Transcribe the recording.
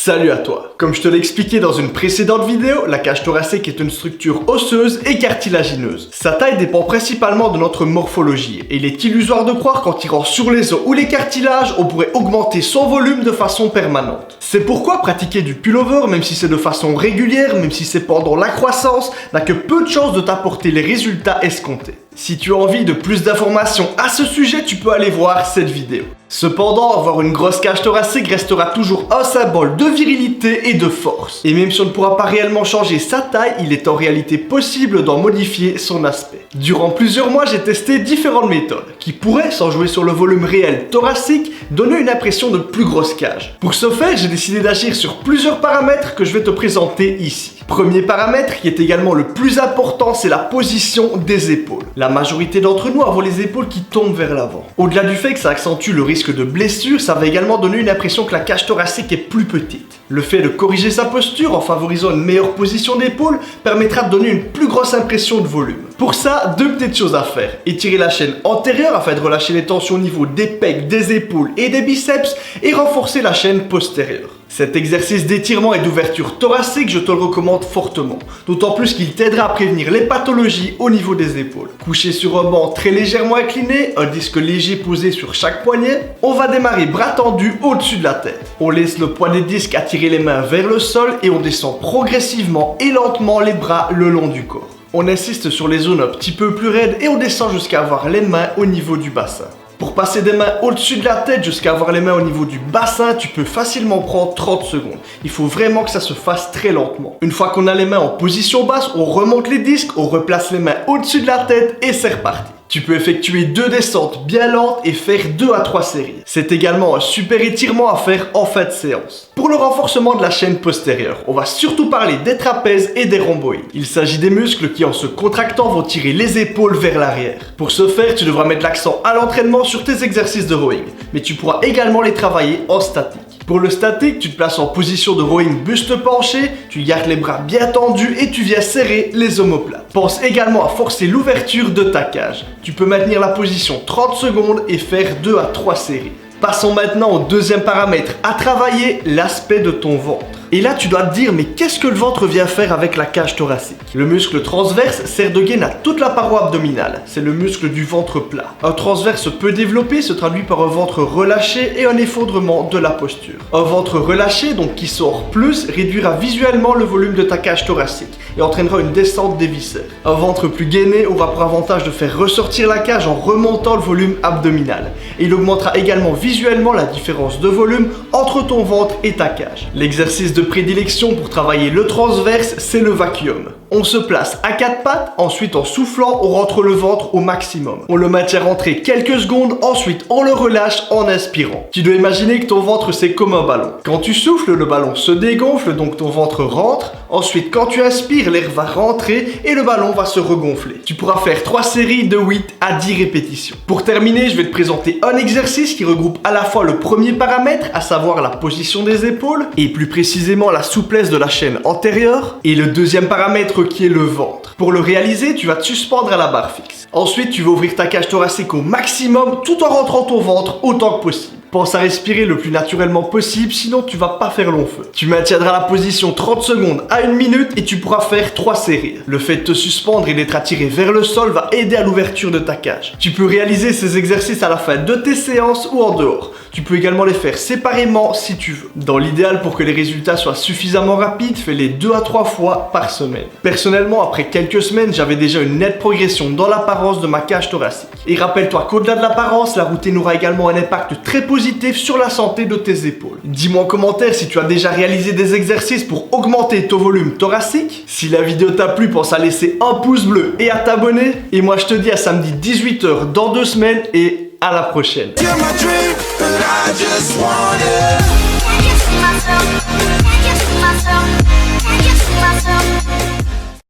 Salut à toi. Comme je te l'ai expliqué dans une précédente vidéo, la cage thoracique est une structure osseuse et cartilagineuse. Sa taille dépend principalement de notre morphologie et il est illusoire de croire qu'en tirant sur les os ou les cartilages, on pourrait augmenter son volume de façon permanente. C'est pourquoi pratiquer du pullover, même si c'est de façon régulière, même si c'est pendant la croissance, n'a que peu de chances de t'apporter les résultats escomptés. Si tu as envie de plus d'informations à ce sujet, tu peux aller voir cette vidéo. Cependant, avoir une grosse cage thoracique restera toujours un symbole de virilité et de force. Et même si on ne pourra pas réellement changer sa taille, il est en réalité possible d'en modifier son aspect. Durant plusieurs mois, j'ai testé différentes méthodes qui pourraient, sans jouer sur le volume réel thoracique, donner une impression de plus grosse cage. Pour ce fait, j'ai décidé d'agir sur plusieurs paramètres que je vais te présenter ici. Premier paramètre, qui est également le plus important, c'est la position des épaules. La majorité d'entre nous avons les épaules qui tombent vers l'avant. Au-delà du fait que ça accentue le risque de blessure, ça va également donner une impression que la cage thoracique est plus petite. Le fait de corriger sa posture en favorisant une meilleure position d'épaule permettra de donner une plus grosse impression de volume. Pour ça, deux petites choses à faire. Étirer la chaîne antérieure afin de relâcher les tensions au niveau des pecs, des épaules et des biceps et renforcer la chaîne postérieure. Cet exercice d'étirement et d'ouverture thoracique, je te le recommande fortement. D'autant plus qu'il t'aidera à prévenir les pathologies au niveau des épaules. Couché sur un banc très légèrement incliné, un disque léger posé sur chaque poignet, on va démarrer bras tendus au-dessus de la tête. On laisse le poids des disques attirer les mains vers le sol et on descend progressivement et lentement les bras le long du corps. On insiste sur les zones un petit peu plus raides et on descend jusqu'à avoir les mains au niveau du bassin. Pour passer des mains au-dessus de la tête jusqu'à avoir les mains au niveau du bassin, tu peux facilement prendre 30 secondes. Il faut vraiment que ça se fasse très lentement. Une fois qu'on a les mains en position basse, on remonte les disques, on replace les mains au-dessus de la tête et c'est reparti. Tu peux effectuer 2 descentes bien lentes et faire 2 à 3 séries. C'est également un super étirement à faire en fin de séance. Pour le renforcement de la chaîne postérieure, on va surtout parler des trapèzes et des rhomboïdes. Il s'agit des muscles qui en se contractant vont tirer les épaules vers l'arrière. Pour ce faire, tu devras mettre l'accent à l'entraînement sur tes exercices de rowing, mais tu pourras également les travailler en statique. Pour le statique, tu te places en position de rowing buste penché, tu gardes les bras bien tendus et tu viens serrer les omoplates. Pense également à forcer l'ouverture de ta cage. Tu peux maintenir la position 30 secondes et faire 2 à 3 séries. Passons maintenant au deuxième paramètre à travailler, l'aspect de ton ventre. Et là, tu dois te dire, mais qu'est-ce que le ventre vient faire avec la cage thoracique? Le muscle transverse sert de gaine à toute la paroi abdominale. C'est le muscle du ventre plat. Un transverse peu développé se traduit par un ventre relâché et un effondrement de la posture. Un ventre relâché, donc qui sort plus, réduira visuellement le volume de ta cage thoracique et entraînera une descente des viscères. Un ventre plus gainé aura pour avantage de faire ressortir la cage en remontant le volume abdominal. Et il augmentera également visuellement la différence de volume entre ton ventre et ta cage. L'exercice de prédilection pour travailler le transverse, c'est le vacuum. On se place à 4 pattes, ensuite en soufflant, on rentre le ventre au maximum. On le maintient rentré quelques secondes, ensuite on le relâche en inspirant. Tu dois imaginer que ton ventre c'est comme un ballon. Quand tu souffles, le ballon se dégonfle, donc ton ventre rentre. Ensuite, quand tu inspires, l'air va rentrer et le ballon va se regonfler. Tu pourras faire 3 séries de 8 à 10 répétitions. Pour terminer, je vais te présenter un exercice qui regroupe à la fois le premier paramètre, à savoir la position des épaules, et plus précisément la souplesse de la chaîne antérieure, et le deuxième paramètre qui est le ventre. Pour le réaliser, tu vas te suspendre à la barre fixe. Ensuite, tu vas ouvrir ta cage thoracique au maximum tout en rentrant ton ventre autant que possible. Pense à respirer le plus naturellement possible, sinon tu vas pas faire long feu. Tu maintiendras la position 30 secondes à 1 minute et tu pourras faire 3 séries. Le fait de te suspendre et d'être attiré vers le sol va aider à l'ouverture de ta cage. Tu peux réaliser ces exercices à la fin de tes séances ou en dehors. Tu peux également les faire séparément si tu veux. Dans l'idéal, pour que les résultats soient suffisamment rapides, fais-les 2 à 3 fois par semaine. Personnellement, après quelques semaines, j'avais déjà une nette progression dans l'apparence de ma cage thoracique. Et rappelle-toi qu'au-delà de l'apparence, la routine aura également un impact très positif sur la santé de tes épaules. Dis-moi en commentaire si tu as déjà réalisé des exercices pour augmenter ton volume thoracique. Si la vidéo t'a plu, pense à laisser un pouce bleu et à t'abonner. Et moi je te dis à samedi 18 h dans 2 semaines et à la prochaine. Myself.